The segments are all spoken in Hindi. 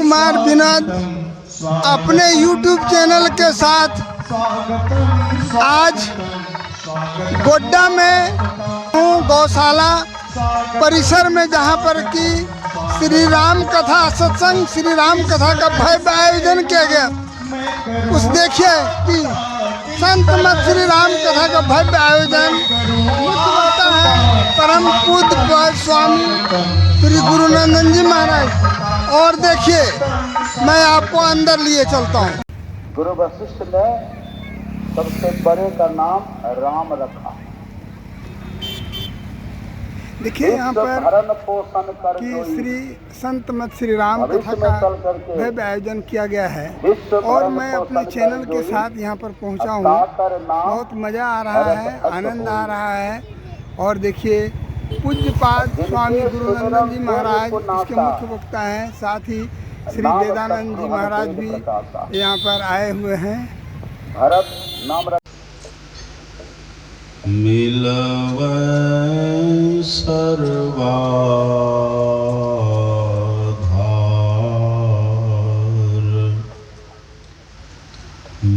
कुमार विनोद अपने YouTube चैनल के साथ आज गोड्डा में हूँ, गौशाला परिसर में, जहाँ पर कि श्री राम कथा सत्संग, श्री राम कथा का भव्य आयोजन किया गया। उस देखिए कि संत मत श्री राम कथा का भव्य आयोजन मुख्य वक्ता है परम पूज्य स्वामी श्री गुरु नंदन जी महाराज। और देखिए मैं आपको अंदर लिए चलता हूँ। गुरु वशिष्ठ ने सबसे बड़े का नाम राम रखा। देखिए यहाँ पर कि श्री संत मत श्री राम कथा का भव्य आयोजन किया गया है और मैं अपने चैनल के साथ यहाँ पर पहुँचा हूँ। बहुत मज़ा आ रहा है, आनंद आ रहा है। और देखिए पूज्यपाद स्वामी गुरु नंदन जी महाराज इसके मुख्य वक्ता हैं, साथ ही श्री वेदानंद जी महाराज भी यहाँ पर आए हुए हैं। भरत नाम मिलवै सर्वाधार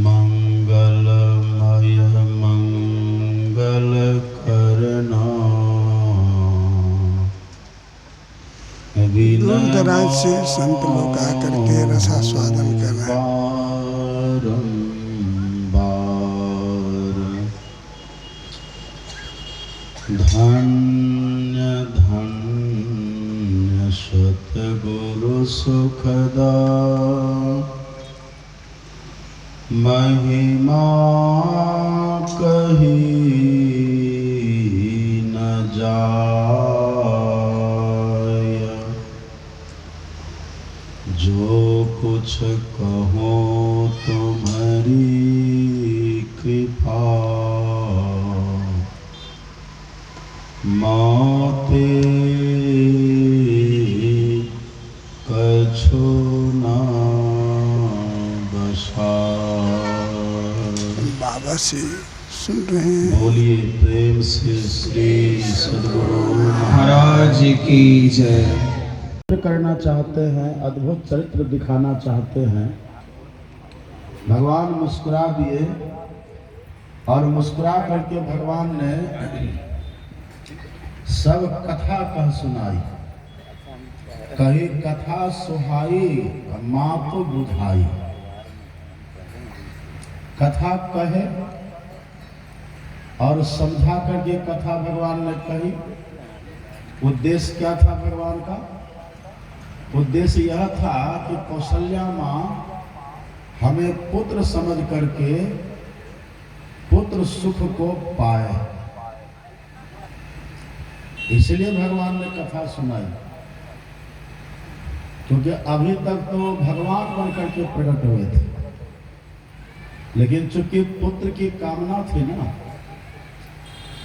मंगलमय मंगल करना। दूर दराज से संत लोग आकर के रसास्वादन कर रहे हैं। धन्य धन्य सतगुरु सुखदा महिमा कही न जाय। जो कुछ कहो तुम्हारी कृपा, माते कछु न बसाय। बाबा से सुन रहे हैं। बोलिए प्रेम से श्री सद्गुरु महाराज की जय। करना चाहते हैं, अद्भुत चरित्र दिखाना चाहते हैं। भगवान मुस्कुरा दिए और मुस्कुरा करके भगवान ने सब कथा कह सुनाई। कही कथा सुहाई मात बुझाई। कथा कहे और समझा करके कथा भगवान ने कही। उद्देश्य क्या था भगवान का? उद्देश्य यह था कि कौशल्या माँ हमें पुत्र समझ करके पुत्र सुख को पाए, इसलिए भगवान ने कथा सुनाई। क्योंकि अभी तक तो भगवान बन करके प्रकट हुए थे, लेकिन चूंकि पुत्र की कामना थी ना,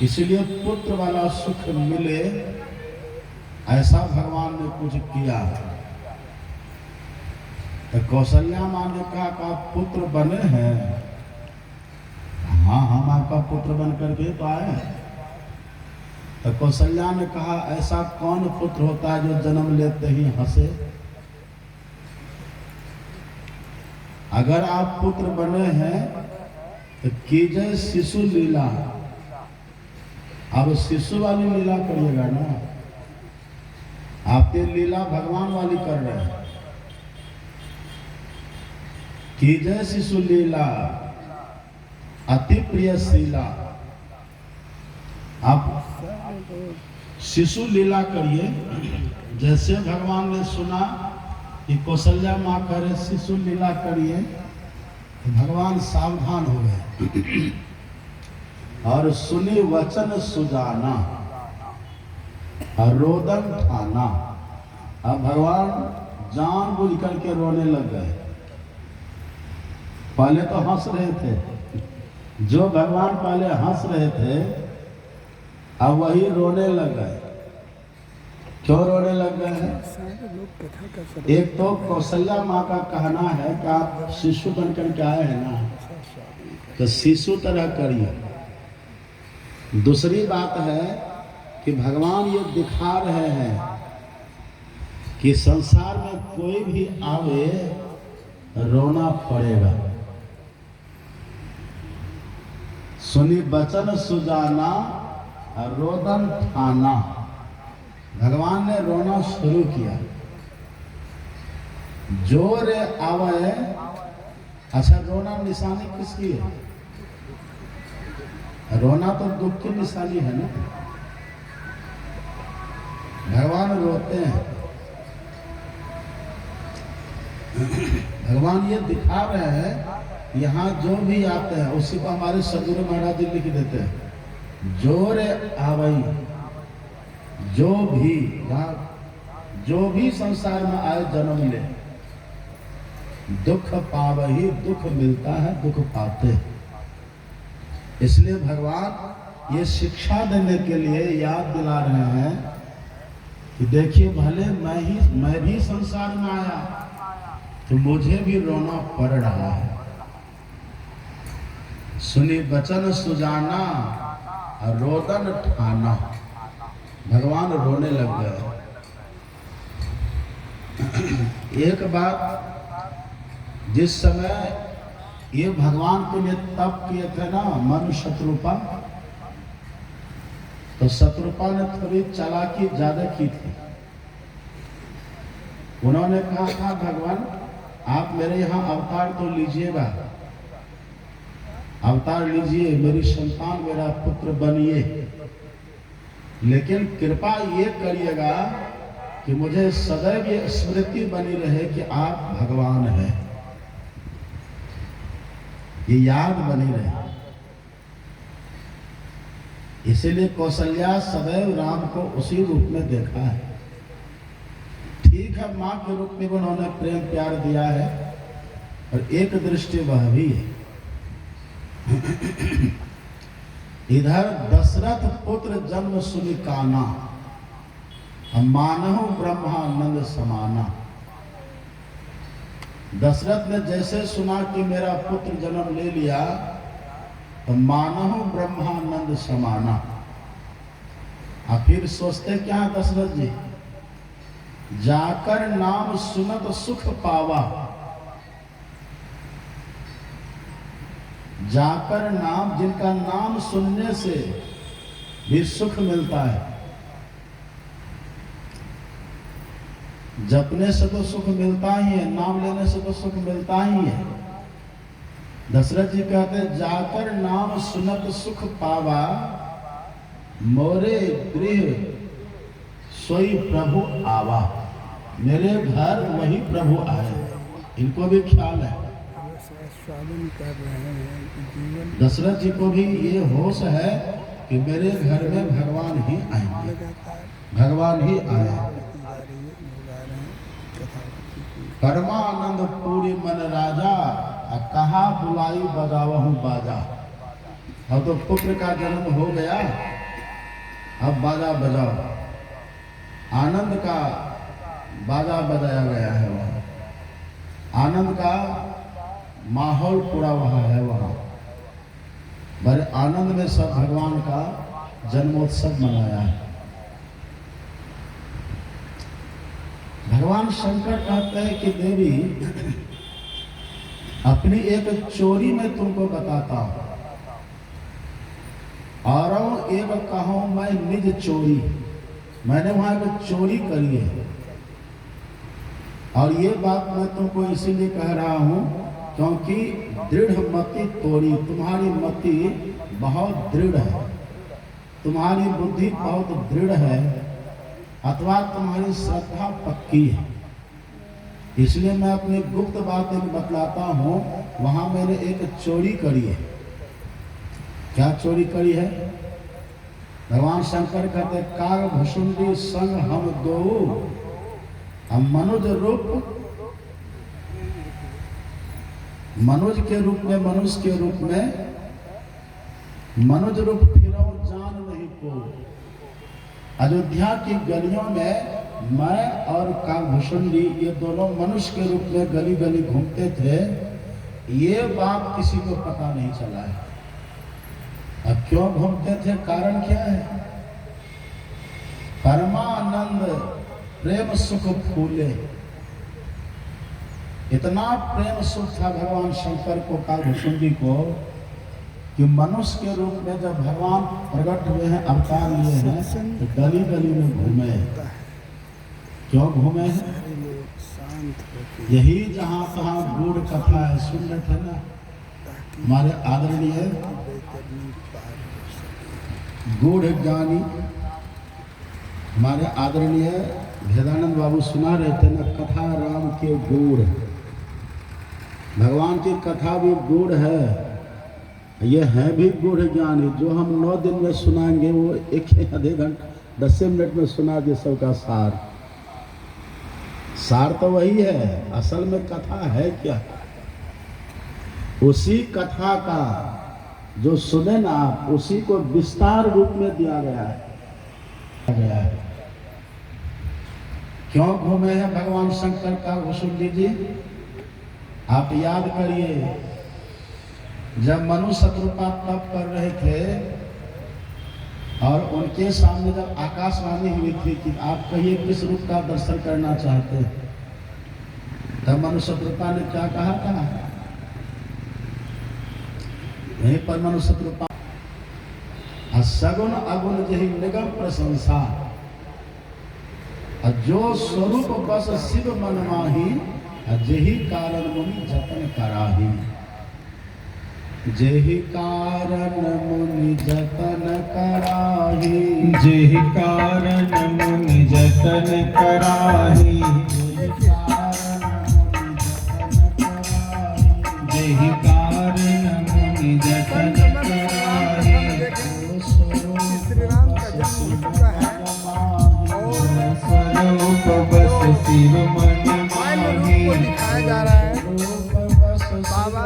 इसलिए पुत्र वाला सुख मिले ऐसा भगवान ने कुछ किया। तो कौशल्या माँ ने कहा कि आप पुत्र बने हैं। हाँ, हम आपका पुत्र बन करके तो आए हैं। तो कौशल्या ने कहा ऐसा कौन पुत्र होता है जो जन्म लेते ही हंसे? अगर आप पुत्र बने हैं तो कीजिए शिशु लीला। अब शिशु वाली लीला करिएगा ना, आप ये लीला भगवान वाली कर रहे हैं। कीजिए शिशु लीला अति प्रिय शीला। आप शिशु लीला करिए। जैसे भगवान ने सुना कि कौशल्या माँ करे शिशु लीला करिए, तो भगवान सावधान हो गए और सुनी वचन सुजाना और रोदन ठाना। अब भगवान जानबूझ करके रोने लग गए। पहले तो हंस रहे थे, जो भगवान पहले हंस रहे थे अब वही रोने लग गए। क्यों रोने लग गए हैं? एक तो कौशल्या माँ का कहना है कि आप शिशु बनकर के आए हैं ना, तो शिशु तरह करिए। दूसरी बात है कि भगवान ये दिखा रहे हैं कि संसार में कोई भी आवे रोना पड़ेगा। सुनी बचन सुजाना रोदन ठाना। भगवान ने रोना शुरू किया। जोर आवे। अच्छा, रोना निशानी किसकी है? रोना तो दुख की निशानी है ना। भगवान रोते हैं। भगवान ये दिखा रहे हैं, यहाँ जो भी आते हैं उसी को हमारे सदगुरु महाराज जी लिख देते हैं। जोर आवई, जो भी संसार में आए जन्म ले, दुख पावही, दुख मिलता है, दुख पाते। इसलिए भगवान ये शिक्षा देने के लिए याद दिला रहे हैं कि देखिए, भले मैं भी संसार में आया तो मुझे भी रोना पड़ रहा है। सुनी बचन सुजाना रोदन ठाना। भगवान रोने लग गए। एक बात, जिस समय ये भगवान के लिए तप किए थे ना मनु शत्रुपा, तो शत्रुपा ने थोड़ी चालाकी ज्यादा की थी। उन्होंने कहा था, भगवान आप मेरे यहाँ अवतार तो लीजिएगा, अवतार लीजिए, मेरी संतान मेरा पुत्र बनिए, लेकिन कृपा ये करिएगा कि मुझे सदैव ये स्मृति बनी रहे कि आप भगवान हैं, ये याद बनी रहे। इसीलिए कौशल्या सदैव राम को उसी रूप में देखा है। ठीक है, माँ के रूप में उन्होंने प्रेम प्यार दिया है, और एक दृष्टि वह भी है। इधर दशरथ पुत्र जन्म सुनि काना, मानहु ब्रह्मानंद समाना। दशरथ ने जैसे सुना कि मेरा पुत्र जन्म ले लिया, तो मानहु ब्रह्मानंद समाना। फिर सोचते क्या दशरथ जी, जाकर नाम सुनत सुख पावा। जाकर नाम, जिनका नाम सुनने से भी सुख मिलता है। जपने से तो सुख मिलता ही है, नाम लेने से तो सुख मिलता ही है। दशरथ जी कहते हैं, जाकर नाम सुनत सुख पावा, मोरे गृह सोई प्रभु आवा। मेरे घर वही प्रभु आए। इनको भी ख्याल है, दशरथ जी को भी ये होश है कि मेरे घर में भगवान ही आएंगे, भगवान ही आए। परमानंद पूरी मन राजा, कहा बुलाई बजावहूं बाजा। अब तो पुत्र का जन्म हो गया, अब बाजा बजाओ। आनंद का बाजा बजाया गया है। वहाँ आनंद का माहौल पूरा वहाँ है। वहाँ बड़े आनंद में सब भगवान का जन्मोत्सव मनाया है। भगवान शंकर कहते हैं कि देवी, अपनी एक चोरी में तुमको बताता हूं, और एक कहूं मैं निज चोरी। मैंने वहां एक चोरी करी है, और ये बात मैं तुमको इसीलिए कह रहा हूं क्योंकि दृढ़ मति तोरी। तुम्हारी मति बहुत दृढ़ है, तुम्हारी बुद्धि बहुत दृढ़ है, अथवा तुम्हारी श्रद्धा पक्की है। इसलिए मैं अपनी गुप्त बात एक बतलाता हूँ। वहाँ मैंने एक चोरी करी है। क्या चोरी करी है? भगवान शंकर कहते, काग भुषुंडी संग हम दो, हम मनुज रूप, मनुज के रूप में, मनुष्य के रूप में, मनुज रूप फिरो जान नहीं को। अयोध्या की गलियों में मैं और कागभूषुंडी, ये दोनों मनुष्य के रूप में गली गली घूमते थे। ये बात किसी को पता नहीं चला है। अब क्यों घूमते थे, कारण क्या है? परमानंद प्रेम सुख फूले। इतना प्रेम सुख था भगवान शंकर को, कालभूषण जी को, कि मनुष्य के रूप में जब भगवान प्रकट हुए हैं, अवतार लिए हैं, तो गली गली में घूमे। क्यों घूमे हैं? यही जहाँ तहाँ गूढ़ कथा है, सुन रहे थे ना हमारे आदरणीय गूढ़ ज्ञानी, हमारे आदरणीय भेदानंद बाबू सुना रहे थे ना, कथा राम के गूढ़। भगवान की कथा भी गूढ़ है, ये है भी गूढ़ ज्ञानी। जो हम 9 दिन में सुनाएंगे वो एक आधे घंटे 10 मिनट में सुना दे सबका सार। सार तो वही है, असल में कथा है क्या? उसी कथा का जो सुने ना आप, उसी को विस्तार रूप में दिया गया है। क्यों घूमे हैं भगवान शंकर का? वसुल जी आप याद करिए, जब मनु शत्रुपात तप कर रहे थे और उनके सामने जब आकाशवाणी हुई थी कि आप कहिए किस रूप का दर्शन करना चाहते हैं, तब मनु शत्रुपा ने क्या कहा था? यहीं पर मनु शत्रुपा सगुन अगुण जही निगम प्रशंसा, जो स्वरूप बस शिव मन माही, जेहि कारण मुनि जतन कराही। जेहि कारण मुनि जतन कराही, जेहि कारण मुनि जतन कराही, जेहि कारण मुनि जतन कराही। श्री राम का जन्म हो चुका है और स्वरूप बस शिव मन माही, को दिखाया जा रहा है। बाबा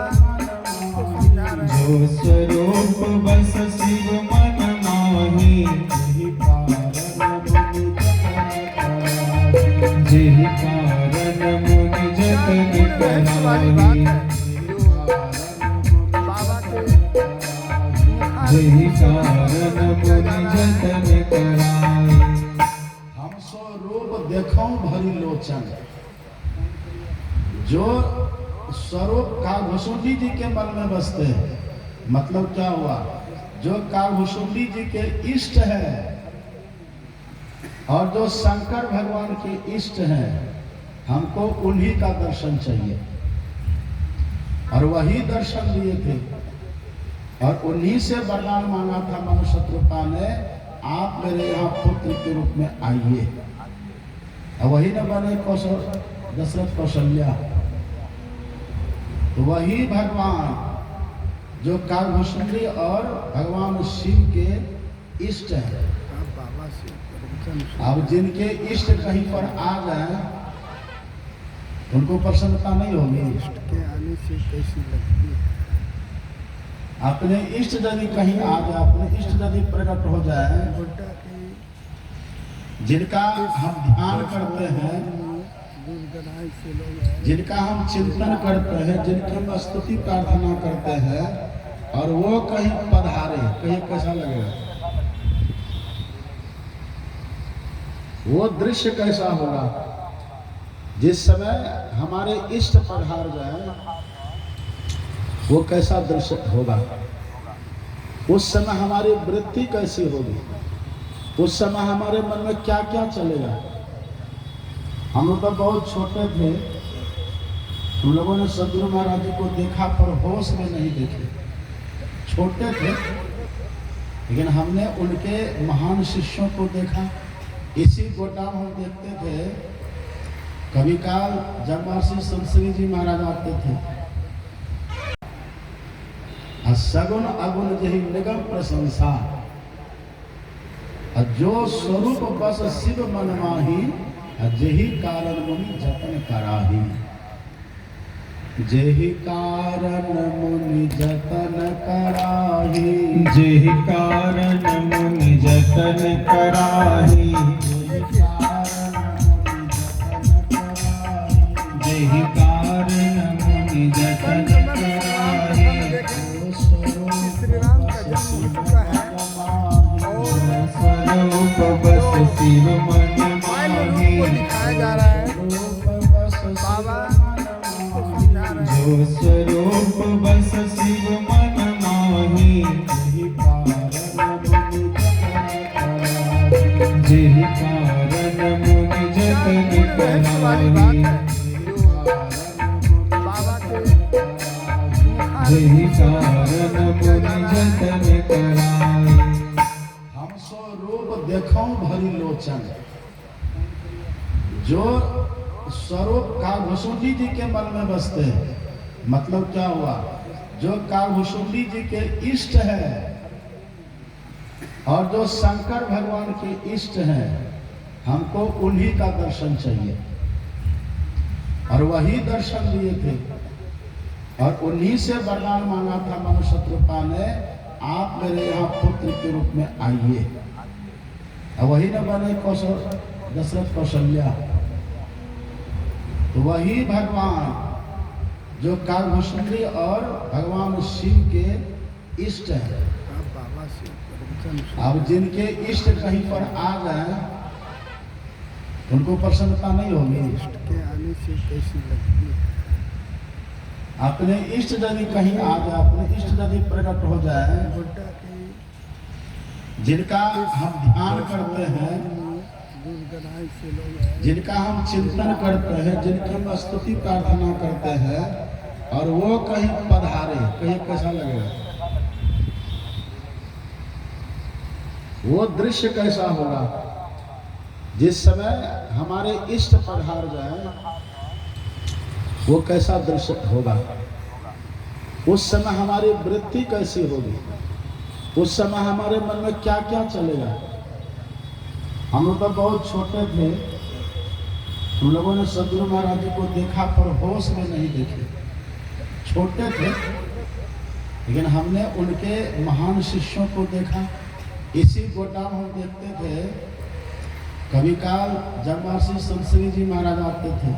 को समझा रहे हैं। जो स्वरूप बस शिव मन माही, जेहि कारण मुनि जतन रहस्य वाली बात कराही, है जो बाबा के जेहि कारण मुनि जतन कराही। हम सो रूप देखो भरी लोचन। जो स्वरूप कालभूषुंडी जी के मन में बसते हैं, मतलब क्या हुआ? जो कालभूषुंडी जी के इष्ट है और जो शंकर भगवान के इष्ट हैं, हमको उन्हीं का दर्शन चाहिए और वही दर्शन लिए थे और उन्हीं से वरदान मांगा था मनु शत्रुपा ने, आप मेरे यहाँ पुत्र के रूप में आइए। और वही न बने दशरथ कौशल्या। तो वही भगवान जो कालभूषुंडी और भगवान शिव के इष्ट है। अब जिनके इष्ट कहीं पर आ जाए उनको प्रसन्नता नहीं होगी। इष्ट के आने से कैसी लगती है? अपने इष्ट यदि कहीं आ जाए, अपने इष्ट यदि प्रकट हो जाए, बुड्ढा की जिनका हम ध्यान करते हैं, दूरदराज से लोग आए। जिनका हम चिंतन करते हैं, जिनकी हम स्तुति प्रार्थना करते हैं, और वो कहीं पधारे, कहीं कैसा लगेगा? वो दृश्य कैसा होगा? जिस समय हमारे इष्ट पधार जाए वो कैसा दृश्य होगा? उस समय हमारी वृत्ति कैसी होगी? उस समय हमारे मन में क्या क्या चलेगा? हम लोग तो बहुत छोटे थे, हम लोगों ने सदगुरु महाराज जी को देखा पर होश में नहीं देखे। छोटे थे लेकिन हमने उनके महान शिष्यों को देखा। इसी गोदाम हम देखते थे, कभी काल जन्मासी संश्री जी महाराज आते थे। सगुन अगुण जही निगम प्रशंसा, जो स्वरूप बस शिव मन माही, जेहि कारण मुनि जतन कराही। जेहि कारण मुनि जतन कराही, जेहि कारण मुनि जतन कराही, जेहि कारण मुनि जतन कराही। श्री राम का जन्म हो चुका है और स्वरूप बस शिव मन माही, स्वरूप बस शिव मन माही जेहि कारण मुनि जतन कराई जेहि कारण मुनि जतन कराई हम सो रूप देखो भरी लोचन। जो स्वरूप कालभूषुंडी जी के मन में बसते हैं, मतलब क्या हुआ, जो कालभूषुंडी जी के इष्ट है और जो शंकर भगवान के इष्ट हैं, हमको उन्हीं का दर्शन चाहिए। और वही दर्शन दिए थे और उन्हीं से वरदान मांगा था मनुष्यत्रपा ने, आप मेरे यहाँ पुत्र के रूप में आइए। और वही न बने दशरथ कौशल्या। तो वही भगवान जो कालभूषुंडी और भगवान शिव के इष्ट हैं। अब जिनके इष्ट कहीं पर आ जाए उनको प्रसन्नता नहीं होगी। के आने से कैसी लगती है? अपने इष्ट यदि कहीं आ जाए, अपने इष्ट यदि प्रकट हो जाए, गोड्डा के जिनका हम ध्यान करते हैं, दूरदराज से लोग आए। जिनका हम चिंतन करते हैं, जिनकी हम स्तुति प्रार्थना करते हैं, और वो कहीं पधारे, कहीं कैसा लगेगा? वो दृश्य कैसा होगा? जिस समय हमारे इष्ट पधार जाए, वो कैसा दृश्य होगा? उस समय हमारी वृत्ति कैसी होगी? उस समय हमारे मन में क्या क्या चलेगा? हम लोग तो बहुत छोटे थे, हम लोगों ने सदगुरु महाराज जी को देखा पर होश में नहीं देखे। छोटे थे, लेकिन हमने उनके महान शिष्यों को देखा। इसी गोड्डा में हम देखते थे, कभी काल जब महर्षि संतश्री जी महाराज आते थे